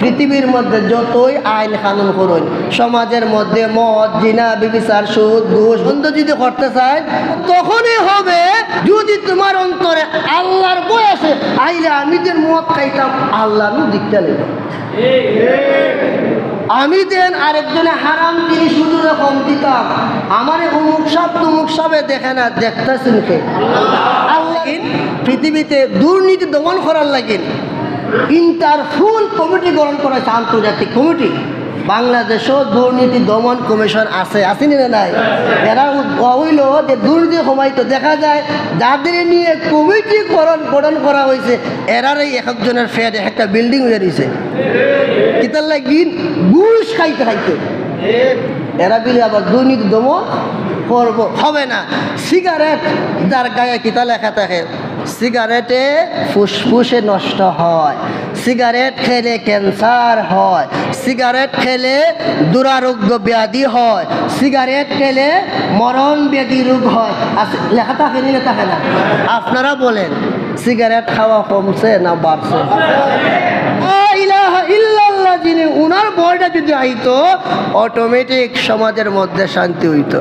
পৃথিবীর মধ্যে যতই আইন কানুন করুন, সমাজের মধ্যে মদ, জিনা, ব্যভিচার, সুদ, ঘুষ বন্ধ যদি করতে চায়, তখনই হবে যদি তোমার অন্তরে আল্লাহর ভয় আসে। আইলে আমি যে মদ খাইতাম, আল্লাহ দিকটা নেব। আমি দেন আরেকজনে হারাম তিনি শুধু কম দিতাম, আমারে অমুক সাপ তমুক সাপে দেখে না, দেখতেছেন কে? আল্লাহ। পৃথিবীতে দুর্নীতি দমন করার লাগে ইন্টারফুল কমিটি গঠন করেছে, আন্তর্জাতিক কমিটি। বাংলাদেশও দুর্নীতি দমন কমিশন আছে, আসেনি না নাই? এরা হইল যে দুর্নীতি কমাইতো, দেখা যায় যাদের নিয়ে কমিটি গঠন করা হয়েছে এরারই এক একজনের ফ্যাট একটা বিল্ডিং হয়ে দিয়েছে। কিতার লাগি ঘুষ খাইতে খাইতে এরা বিলে আবার দুর্নীতি দমন করব হবে না। সিগারেট যার গায়ে কিতা লেখা থাকে, সিগারেটে ফুসফুসে নষ্ট হয়, সিগারেট খেলে ক্যান্সার হয়, সিগারেট খেলে দুরারোগ্য ব্যাধি হয়, সিগারেট খেলে মরণ ব্যাধি রোগ হয়। লেখা থাকে না থাকে না? আপনারা বলেন সিগারেট খাওয়া কমছে না বাড়ছে? ইল্লাল্লাহ যিনি, উনার বয়টা যদি আইতো অটোমেটিক সমাজের মধ্যে শান্তি হইতো।